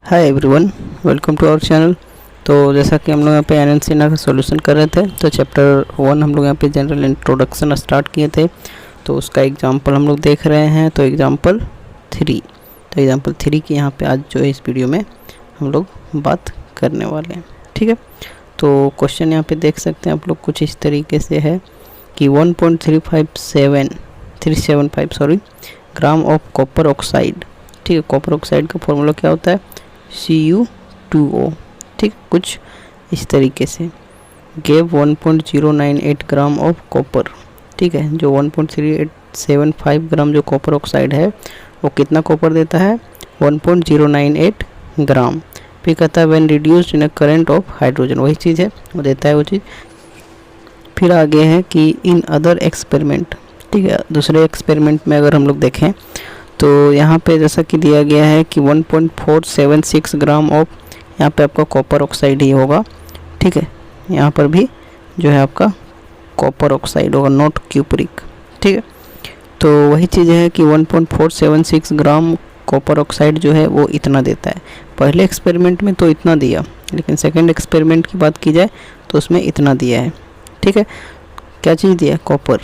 Hi everyone, welcome to our channel. तो जैसा कि हम लोग यहाँ पे NNCNR का सॉल्यूशन कर रहे थे, तो चैप्टर 1 हम लोग यहाँ पे जनरल इंट्रोडक्शन स्टार्ट किए थे। तो उसका एग्जांपल हम लोग देख रहे हैं। तो एग्जांपल 3 की यहाँ पे आज जो है इस वीडियो में हम लोग बात करने वाले हैं। ठीक है, तो क्वेश्चन यहाँ पे देख सकते हैं आप लोग, कुछ इस तरीके से है कि 1.375 ग्राम ऑफ कॉपर ऑक्साइड। ठीक है, कॉपर ऑक्साइड का फॉर्मूला क्या होता है? Cu2O। ठीक, कुछ इस तरीके से गेव 1.098 ग्राम ऑफ कॉपर। ठीक है, जो 1.3875 ग्राम जो कॉपर ऑक्साइड है वो कितना कॉपर देता है? 1.098 ग्राम। फिर कहता है when reduced in a current of hydrogen, वही चीज़ है, वो देता है वो चीज़। फिर आगे है कि इन अदर एक्सपेरिमेंट। ठीक है, दूसरे एक्सपेरिमेंट में अगर हम लोग देखें तो यहाँ पे जैसा कि दिया गया है कि 1.476 ग्राम ऑफ, यहाँ पे आपका कॉपर ऑक्साइड ही होगा। ठीक है, यहाँ पर भी जो है आपका कॉपर ऑक्साइड होगा, नॉट क्यूपरिक। ठीक है, तो वही चीज़ है कि 1.476 ग्राम कॉपर ऑक्साइड जो है वो इतना देता है। पहले एक्सपेरिमेंट में तो इतना दिया, लेकिन सेकेंड एक्सपेरिमेंट की बात की जाए तो उसमें इतना दिया है। ठीक है, क्या चीज़ दिया है? कॉपर।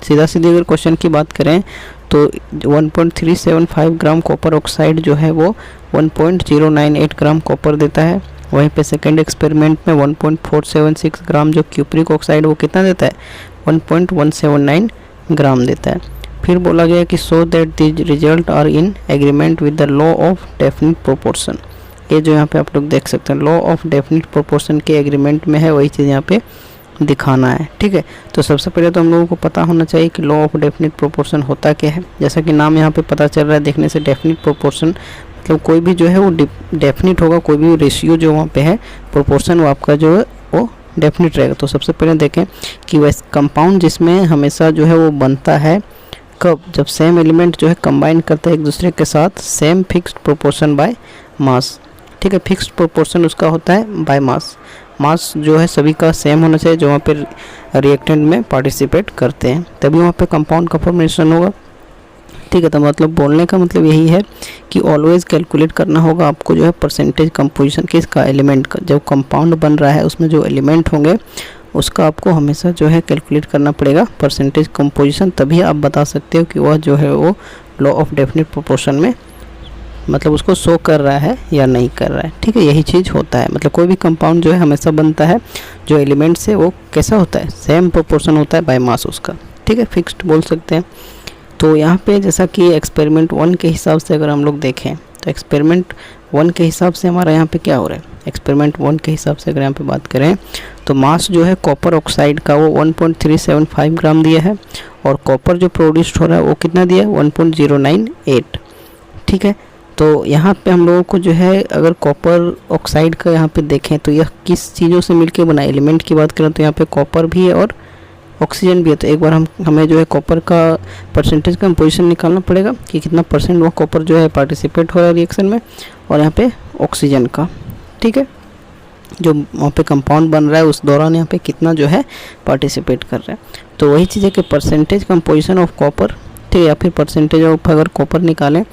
सीधा सीधी अगर क्वेश्चन की बात करें तो 1.375 ग्राम कॉपर ऑक्साइड जो है वो 1.098 ग्राम कॉपर देता है। वहीं पे सेकेंड एक्सपेरिमेंट में 1.476 ग्राम जो क्यूपरिक ऑक्साइड वो कितना देता है? 1.179 ग्राम देता है। फिर बोला गया कि so that the result are in agreement with the law of definite proportion. ये जो यहाँ पे आप लोग देख सकते हैं, लॉ ऑफ डेफिनिट प्रोपोर्शन के एग्रीमेंट में है, वही चीज़ यहाँ पे दिखाना है। ठीक है, तो सबसे पहले तो हम लोगों को पता होना चाहिए कि लॉ ऑफ डेफिनिट प्रोपोर्शन होता क्या है। जैसा कि नाम यहाँ पे पता चल रहा है देखने से, डेफिनिट प्रोपोर्शन मतलब कोई भी जो है वो डेफिनिट होगा, कोई भी रेशियो जो वहाँ पे है प्रोपोर्शन वो आपका जो है वो डेफिनिट रहेगा। तो सबसे पहले देखें कि वैसे कंपाउंड जिसमें हमेशा जो है वो बनता है कब? जब सेम एलिमेंट जो है कंबाइन करते हैं एक दूसरे के साथ same fixed proportion by mass. ठीक है, फिक्स्ड प्रोपोर्शन उसका होता है बाय मास। मास जो है सभी का सेम होना चाहिए जो वहाँ पे रिएक्टेंट में पार्टिसिपेट करते हैं, तभी वहाँ पे कंपाउंड का फॉर्मेशन होगा। ठीक है, तो मतलब बोलने का मतलब यही है कि ऑलवेज कैलकुलेट करना होगा आपको जो है परसेंटेज कंपोजिशन किसका? एलिमेंट का। जब कंपाउंड बन रहा है उसमें जो एलिमेंट होंगे उसका आपको हमेशा जो है कैलकुलेट करना पड़ेगा परसेंटेज कंपोजिशन, तभी आप बता सकते हो कि वह जो है वो लॉ ऑफ डेफिनिट प्रोपोर्शन में मतलब उसको शो कर रहा है या नहीं कर रहा है। ठीक है, यही चीज़ होता है। मतलब कोई भी कंपाउंड जो है हमेशा बनता है जो एलिमेंट से वो कैसा होता है? सेम प्रोपोर्शन होता है बाय मास उसका। ठीक है, फिक्स्ड बोल सकते हैं। तो यहाँ पे जैसा कि एक्सपेरिमेंट 1 के हिसाब से अगर हम लोग देखें तो एक्सपेरिमेंट 1 के हिसाब से हमारा यहाँ पे क्या हो रहा है? एक्सपेरिमेंट 1 के हिसाब से अगर यहाँ पे बात करें तो मास जो है कॉपर ऑक्साइड का वो 1.375 ग्राम दिया है, और कॉपर जो प्रोड्यूस्ड हो रहा है वो कितना दिया है? 1.098। ठीक है, तो यहाँ पे हम लोगों को जो है अगर कॉपर ऑक्साइड का यहाँ पे देखें तो यह किस चीज़ों से मिलके बना? एलिमेंट की बात करें तो यहाँ पे कॉपर भी है और ऑक्सीजन भी है। तो एक बार हमें जो है कॉपर का परसेंटेज कंपोजिशन निकालना पड़ेगा कि कितना परसेंट वो कॉपर जो है पार्टिसिपेट हो रहा है रिएक्शन में, और यहाँ पे ऑक्सीजन का। ठीक है, जो वहाँ पे कंपाउंड बन रहा है उस दौरान यहाँ पे कितना जो है पार्टिसिपेट कर रहा है। तो वही चीज़ है कि परसेंटेज कंपोजिशन ऑफ कॉपर, ठीक है, या फिर परसेंटेज ऑफ अगर कॉपर निकालें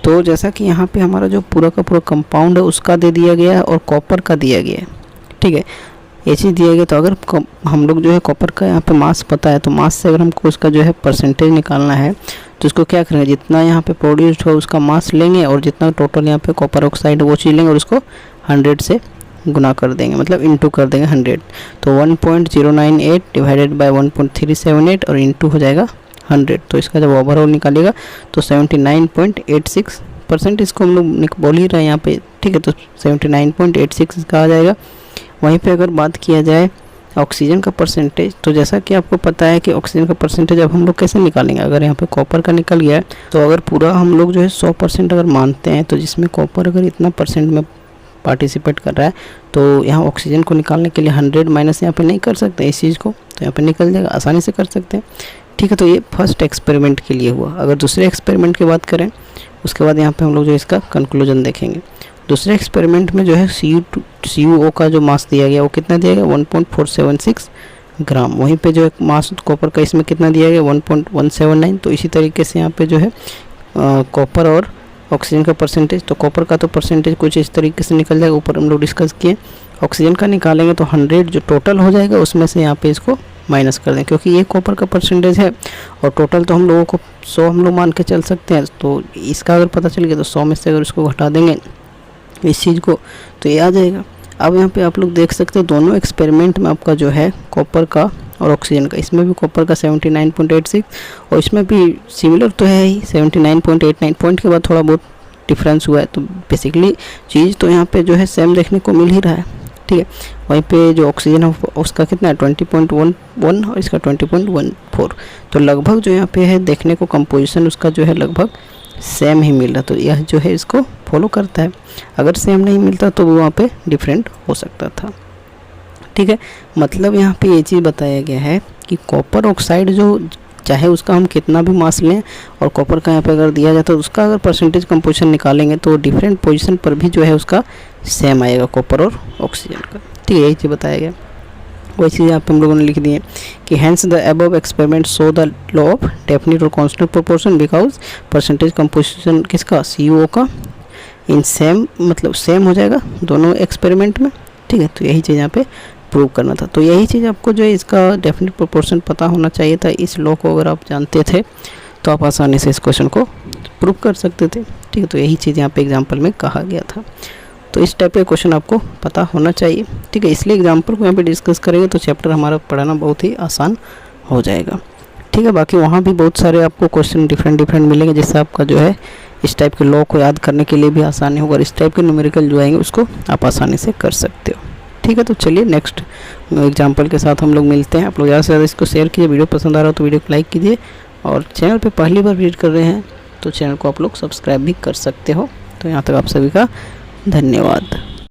तो जैसा कि यहाँ पे हमारा जो पूरा का पूरा कंपाउंड है उसका दे दिया गया है और कॉपर का दिया गया है। ठीक है, ये चीज़ दिया गया। तो अगर हम लोग जो है कॉपर का यहाँ पे मास पता है, तो मास से अगर हमको उसका जो है परसेंटेज निकालना है तो उसको क्या करेंगे? जितना यहाँ पे प्रोड्यूस्ड हो उसका मास लेंगे और जितना टोटल यहाँ पे कॉपर ऑक्साइड वो चीज़ लेंगे और उसको 100 से गुना कर देंगे, मतलब इंटू कर देंगे 100। तो 1.098 डिवाइडेड बाय 1.378 और इंटू हो जाएगा 100। तो इसका जब ओवरऑल निकालेगा तो 79.86% इसको हम लोग बोल ही रहे हैं यहाँ पे। ठीक है, तो 79.86 इसका आ जाएगा। वहीं पे अगर बात किया जाए ऑक्सीजन का परसेंटेज, तो जैसा कि आपको पता है कि ऑक्सीजन का परसेंटेज अब हम लोग कैसे निकालेंगे? अगर यहाँ पे कॉपर का निकल गया है तो अगर पूरा हम लोग जो है 100% अगर मानते हैं, तो जिसमें कॉपर अगर इतना परसेंट में पार्टिसिपेट कर रहा है तो यहाँ ऑक्सीजन को निकालने के लिए 100 माइनस यहाँ पे नहीं कर सकते इस चीज़ को, तो यहाँ पे निकल जाएगा, आसानी से कर सकते हैं। ठीक है, तो ये फर्स्ट एक्सपेरिमेंट के लिए हुआ। अगर दूसरे एक्सपेरिमेंट की बात करें उसके बाद यहाँ पे हम लोग जो इसका कंक्लूजन देखेंगे। दूसरे एक्सपेरिमेंट में जो है CuO का जो मास दिया गया वो कितना दिया गया? 1.476 ग्राम। वहीं पे जो है मास कॉपर का इसमें कितना दिया गया? 1.179। तो इसी तरीके से यहाँ पे जो है कॉपर और ऑक्सीजन का परसेंटेज, तो कॉपर का तो परसेंटेज कुछ इस तरीके से निकल जाएगा, ऊपर हम लोग डिस्कस किए। ऑक्सीजन का निकालेंगे तो 100 जो टोटल हो जाएगा उसमें से यहाँ पे इसको माइनस कर दें, क्योंकि ये कॉपर का परसेंटेज है और टोटल तो हम लोगों को 100 हम लोग मान के चल सकते हैं। तो इसका अगर पता चल गया तो 100 में से अगर इसको घटा देंगे इस चीज़ को तो ये आ जाएगा। अब यहाँ पे आप लोग देख सकते हैं दोनों एक्सपेरिमेंट में आपका जो है कॉपर का और ऑक्सीजन का, इसमें भी कॉपर का 79.86 और इसमें भी सिमिलर तो है ही 79.89, पॉइंट के बाद थोड़ा बहुत डिफरेंस हुआ है। तो बेसिकली चीज़ तो यहाँ पे जो है सेम देखने को मिल ही रहा है, ठीक है। वहीं पे जो ऑक्सीजन है उसका कितना है 20.11 और इसका 20.14, तो लगभग जो यहाँ पे है देखने को कंपोजिशन उसका जो है लगभग सेम ही मिल रहा। तो यह जो है इसको फॉलो करता है, अगर सेम नहीं मिलता तो वो वहाँ पे डिफरेंट हो सकता था, ठीक है। मतलब यहाँ पे ये चीज़ बताया गया है कि कॉपर ऑक्साइड जो चाहे उसका हम कितना भी मास लें और कॉपर का यहाँ पे अगर दिया जाता है तो उसका अगर परसेंटेज कंपोजिशन निकालेंगे तो डिफरेंट पोजीशन पर भी जो है उसका सेम आएगा कॉपर और ऑक्सीजन का, ठीक है। यही चीज़ बताया गया। वही चीज़ यहाँ पे हम लोगों ने लिख दी है कि hence the above experiment show the law of definite और constant proportion because percentage composition किसका CuO का इन सेम, मतलब सेम हो जाएगा दोनों एक्सपेरिमेंट में, ठीक है। तो यही चीज़ यहाँ पे प्रूव करना था। तो यही चीज़ आपको जो है इसका डेफिनेट प्रोपोर्शन पता होना चाहिए था। इस लॉ को अगर आप जानते थे तो आप आसानी से इस क्वेश्चन को प्रूव कर सकते थे, ठीक है। तो यही चीज़ यहाँ पे एग्जाम्पल में कहा गया था। तो इस टाइप का क्वेश्चन आपको पता होना चाहिए, ठीक है। इसलिए एग्जाम्पल को यहाँ पे डिस्कस करेंगे तो चैप्टर हमारा पढ़ाना बहुत ही आसान हो जाएगा, ठीक है। बाकी वहाँ भी बहुत सारे आपको क्वेश्चन डिफरेंट मिलेंगे, जिससे आपका जो है इस टाइप के लॉ को याद करने के लिए भी आसानी होगा और इस टाइप के न्यूमेरिकल जो आएंगे उसको आप आसानी से कर सकते हो, ठीक है। तो चलिए नेक्स्ट एग्जाम्पल के साथ हम लोग मिलते हैं। आप लोग ज़्यादा से ज़्यादा इसको शेयर कीजिए, वीडियो पसंद आ रहा हो तो वीडियो को लाइक कीजिए और चैनल पे पहली बार विजिट कर रहे हैं तो चैनल को आप लोग सब्सक्राइब भी कर सकते हो। तो यहाँ तक आप सभी का धन्यवाद।